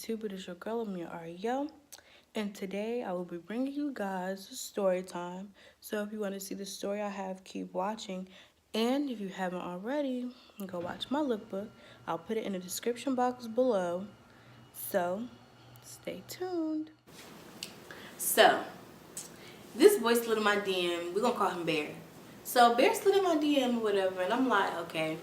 YouTube? It is your girl, Amir Ariel. And today I will be bringing you guys story time. So if you want to see the story I have, keep watching. And if you haven't already, go watch my lookbook. I'll put it in the description box below. So stay tuned. So, this boy slid in my DM. We're going to call him Bear. So Bear slid in my DM or whatever. And I'm like, okay.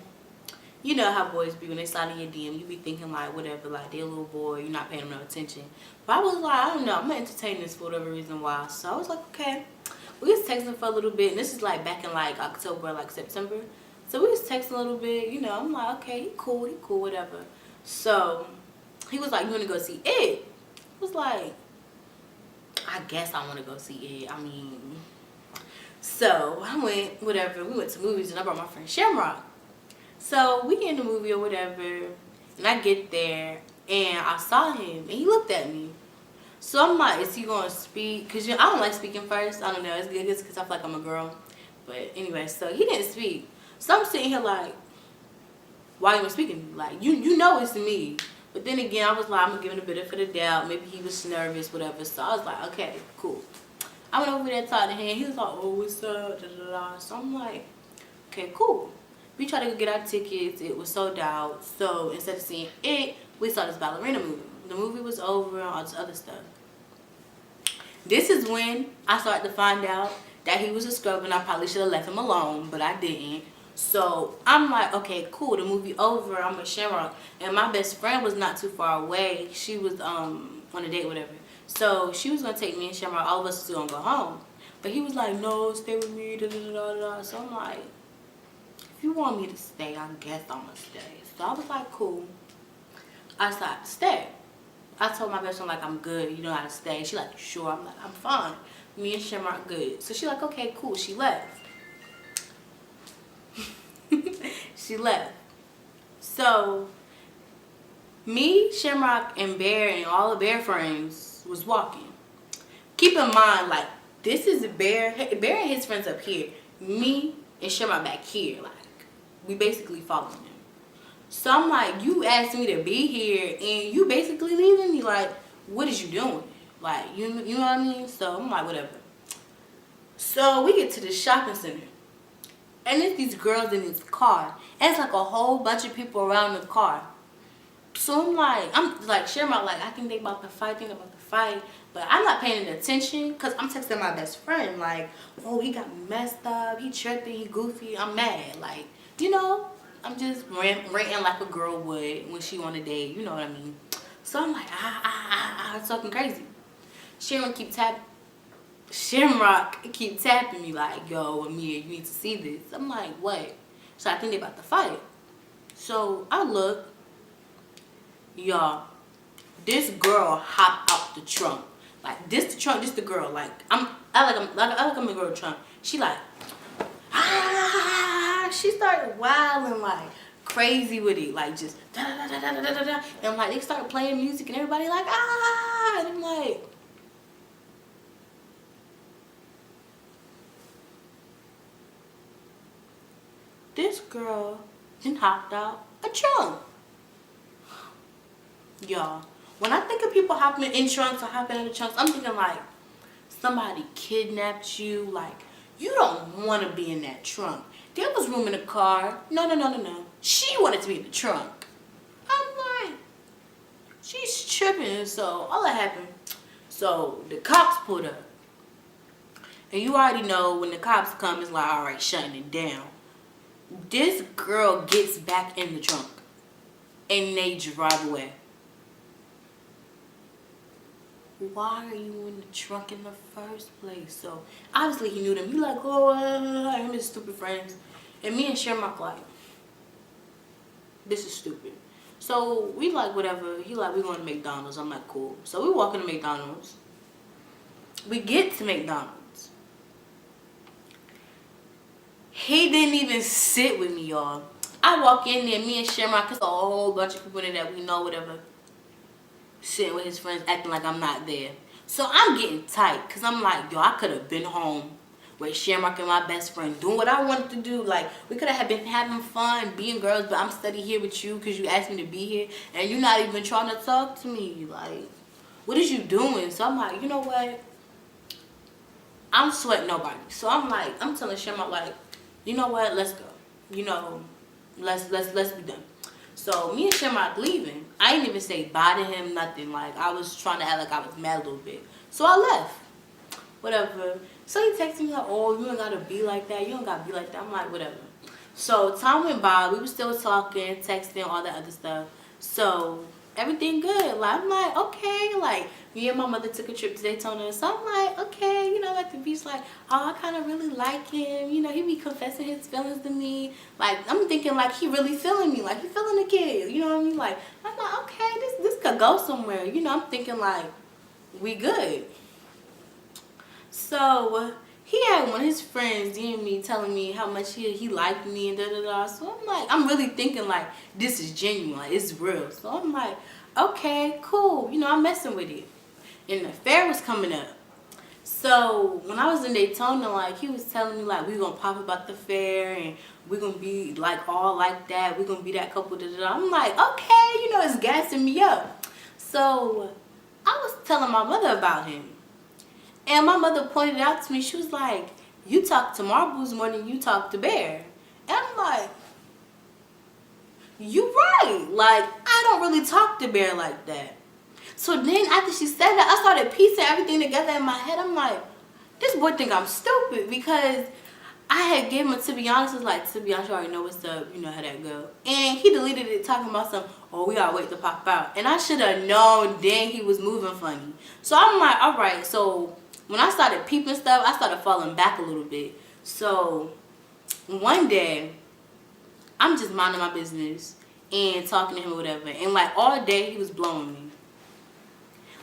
You know how boys be when they slide in your DM. You be thinking like whatever, like they're a little boy, you're not paying them no attention. But I was like, I don't know, I'm gonna entertain this for whatever reason why. So I was like, okay. We was texting for a little bit, and this is like back in like October, like September. So we was texting a little bit, you know. I'm like, okay, he cool, whatever. So he was like, you wanna go see it? I was like, I guess I wanna go see it. I mean, so I went, whatever. We went to movies, and I brought my friend Shamrock. So we get in the movie or whatever, and I get there, and I saw him, and he looked at me. So I'm like, is he going to speak? Because I don't like speaking first. I don't know. It's good because I feel like I'm a girl. But anyway, so he didn't speak. So I'm sitting here like, why you speaking? Like, you know it's me. But then again, I was like, I'm going to give him a benefit of the doubt. Maybe he was nervous, whatever. So I was like, okay, cool. I went over there, talked to him. He was like, oh, what's up? Da, da, da. So I'm like, okay, cool. We tried to go get our tickets. It was sold out. So instead of seeing it, we saw this ballerina movie. The movie was over and all this other stuff. This is when I started to find out that he was a scrub, and I probably should have left him alone, but I didn't. So I'm like, okay, cool. The movie over. I'm with Shamrock, and my best friend was not too far away. She was on a date, whatever. So she was gonna take me and Shamrock. All of us was gonna go home, but he was like, no, stay with me. Da, da, da, da, da. So I'm like, if you want me to stay, I guess I'm gonna stay. So I was like, cool. I decided to stay. I told my best friend, like, I'm good, you know how to stay. She like, sure. I'm like, I'm fine. Me and Shamrock good. So she like, okay, cool. She left. She left. So me, Shamrock, and Bear and all the Bear friends was walking. Keep in mind, like, this is Bear and his friends up here. Me and Shamrock back here, like, we basically following him. So I'm like, you asked me to be here and you basically leaving me. Like, what is you doing? Like, you know what I mean? So I'm like, whatever. So we get to the shopping center, and there's these girls in this car, and it's like a whole bunch of people around the car. So I'm like, Shamrock, like, I think they about to fight, but I'm not paying attention because I'm texting my best friend, like, oh, he got me messed up, he tripping, he goofy, I'm mad, like, you know, I'm just ranting like a girl would when she on a date, you know what I mean? So I'm like, it's talking crazy. Shamrock keep tapping me like, yo, Amir, you need to see this. I'm like, what? So I think they about to fight. So I look, y'all, this girl hopped out the trunk. Like, this the trunk, this the girl. Like, I like I'm a girl trunk. She like, she started wilding like crazy with it, like just da da da da da da da. And like they started playing music, and everybody like and I'm like, this girl then hopped out a trunk. Y'all, when I think of people hopping in trunks or hopping out of trunks, I'm thinking like somebody kidnapped you. Like, you don't want to be in that trunk. There was room in the car. No. She wanted to be in the trunk. I'm like, she's tripping. So all that happened. So the cops pulled up. And you already know when the cops come, it's like, all right, shutting it down. This girl gets back in the trunk, and they drive away. Why are you in the trunk in the first place? So obviously he knew them. He like, oh, him and his stupid friends. And me and Shamrock like, this is stupid. So we like, whatever. He like, we're going to McDonald's. I'm like, cool. So we walk into McDonald's. We get to McDonald's. He didn't even sit with me, y'all. I walk in there, me and Shamrock, it's a whole bunch of people in there that we know, whatever, sitting with his friends, acting like I'm not there. So I'm getting tight, because I'm like, yo, I could have been home with Shamrock and my best friend, doing what I wanted to do. Like, we could have been having fun, being girls, but I'm studying here with you because you asked me to be here, and you're not even trying to talk to me. Like, what is you doing? So I'm like, you know what? I'm sweating nobody. So I'm telling Shamrock, like, you know what? Let's go. You know, let's be done. So me and Shamrock leaving. I didn't even say bye to him, nothing. Like, I was trying to act like I was mad a little bit. So I left. Whatever. So he texted me like, oh, you don't gotta be like that. You don't gotta be like that. I'm like, whatever. So time went by. We were still talking, texting, all that other stuff. So everything good. Like, I'm like, okay. Like, me and my mother took a trip to Daytona. So I'm like, okay. You know, at the beach, like, oh, I kind of really like him. You know, he be confessing his feelings to me. Like, I'm thinking like he really feeling me. Like, he feeling the kid. You know what I mean? Like, I'm like, okay, this could go somewhere. You know, I'm thinking like, we good. So he had one of his friends DM me telling me how much he liked me and da da da. So I'm like, I'm really thinking like this is genuine, like it's real. So I'm like, okay, cool. You know, I'm messing with it. And the fair was coming up. So when I was in Daytona, like he was telling me like we gonna pop about the fair and we gonna be like all like that. We gonna be that couple. Da da da. I'm like, okay, you know, it's gassing me up. So I was telling my mother about him. And my mother pointed out to me, she was like, you talk to Marbles more than you talk to Bear. And I'm like, you right. Like, I don't really talk to Bear like that. So then after she said that, I started piecing everything together in my head. I'm like, this boy think I'm stupid because I had given him, to be honest, it's like, to be honest, you already know what's up, you know how that go. And he deleted it talking about some, oh, we gotta wait to pop out. And I should have known then he was moving funny. So I'm like, all right, so when I started peeping stuff, I started falling back a little bit. So one day, I'm just minding my business and talking to him or whatever. And like all day, he was blowing me.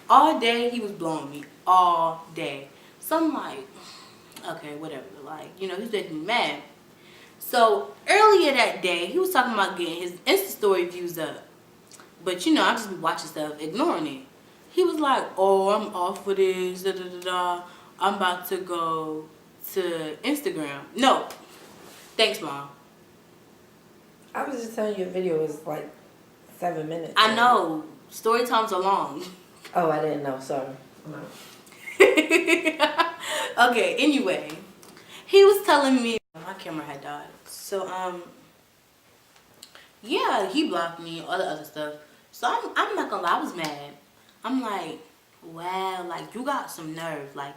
All day, he was blowing me. All day. So I'm like, okay, whatever. Like, you know, he's making me mad. So earlier that day, he was talking about getting his Insta story views up. But you know, I just be watching stuff, ignoring it. He was like, oh, I'm off for this, da da da da. I'm about to go to Instagram. No. Thanks, Mom. I was just telling you the video was like 7 minutes. I know. Story times are long. Oh, I didn't know. Sorry. No. Okay, anyway. He was telling me my camera had died. So, yeah, he blocked me, all the other stuff. So I'm not gonna lie, I was mad. I'm like, wow, like you got some nerve. Like,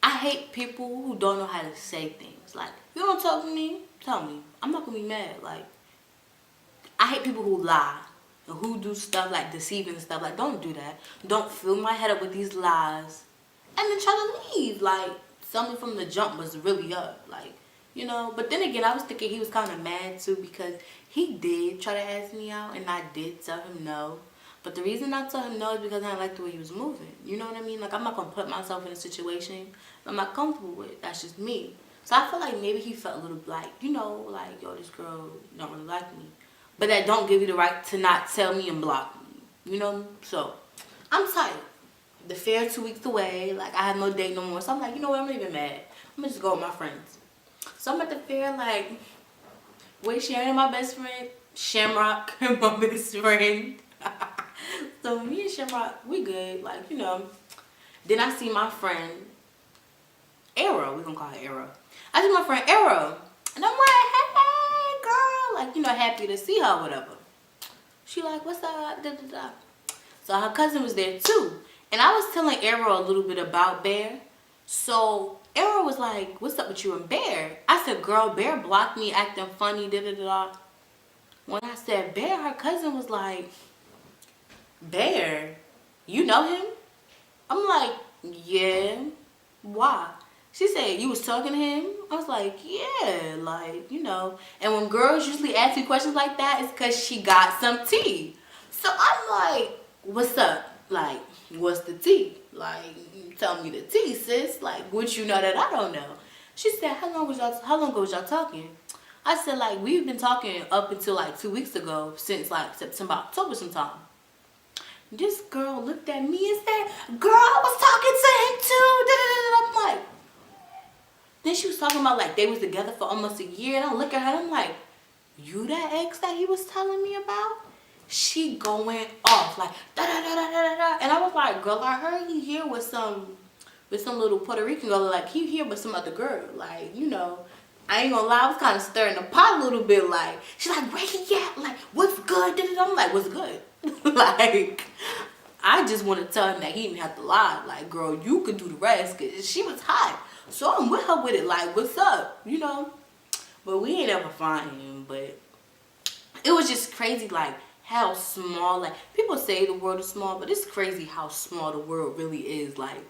I hate people who don't know how to say things. Like, you don't talk to me, tell me. I'm not gonna be mad. Like, I hate people who lie and who do stuff like deceiving and stuff. Like, don't do that. Don't fill my head up with these lies and then try to leave. Like, something from the jump was really up. Like, you know. But then again, I was thinking he was kind of mad too because he did try to ask me out and I did tell him no. But the reason I told him no is because I didn't like the way he was moving. You know what I mean? Like, I'm not going to put myself in a situation I'm not comfortable with. That's just me. So I feel like maybe he felt a little like, you know, like, yo, this girl don't really like me. But that don't give you the right to not tell me and block me. You know? So, I'm tired. The fair 2 weeks away. Like, I have no date no more. So I'm like, you know what? I'm not even mad. I'm going to just go with my friends. So I'm at the fair, like, with Sharon and my best friend. Shamrock and my best friend. So me and Shamrock, we good. Like, you know. Then I see my friend, Arrow. We're going to call her Arrow. I see my friend Arrow. And I'm like, hey, girl. Like, you know, happy to see her or whatever. She like, what's up? Da, da, da. So her cousin was there too. And I was telling Arrow a little bit about Bear. So Arrow was like, what's up with you and Bear? I said, girl, Bear blocked me acting funny, da da da. When I said Bear, her cousin was like, Bear, you know him? I'm like, yeah. Why? She said, you was talking to him? I was like, yeah, like, you know. And when girls usually ask me questions like that, it's because she got some tea. So I'm like, what's up? Like, what's the tea? Like, tell me the tea, sis. Like, what you know that I don't know? She said, how long ago was y'all talking? I said, like, we've been talking up until like 2 weeks ago, since like September, October sometime. This girl looked at me and said, girl, I was talking to him too. I'm like, Then she was talking about like they was together for almost a year, and I look at her, and I'm like, you that ex that he was telling me about? She going off like da da da da da da, and I was like, girl, I heard he here with some little Puerto Rican girl, like he here with some other girl, like, you know. I ain't gonna lie, I was kind of stirring the pot a little bit, like, she's like, where he at? Like, what's good? I'm like, what's good? Like, I just want to tell him that he didn't have to lie. Like, girl, you could do the rest, because she was hot. So I'm with her with it, like, what's up, you know? But we ain't ever find him, but it was just crazy, like, how small, like, people say the world is small, but it's crazy how small the world really is, like,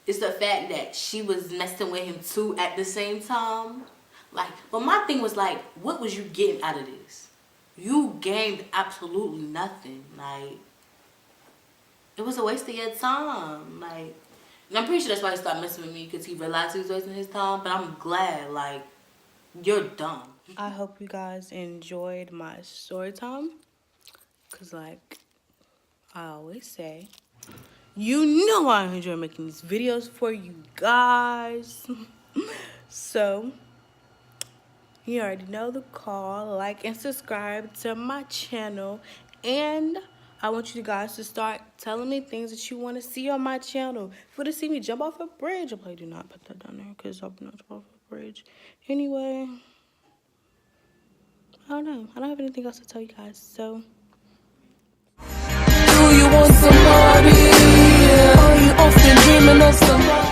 it's the fact that she was messing with him too at the same time. Like, but my thing was like, what was you getting out of this? You gained absolutely nothing. Like, it was a waste of your time. Like, and I'm pretty sure that's why he stopped messing with me, because he realized he was wasting his time. But I'm glad, like, you're dumb. I hope you guys enjoyed my story time. Because, like I always say, you know I enjoy making these videos for you guys. So, you already know the call. Like and subscribe to my channel. And I want you guys to start telling me things that you want to see on my channel. If you want to see me jump off a bridge, I'm like, do not put that down there, because I'm not jump off a bridge. Anyway, I don't know. I don't have anything else to tell you guys. So, do you want somebody? Are you often dreaming of somebody?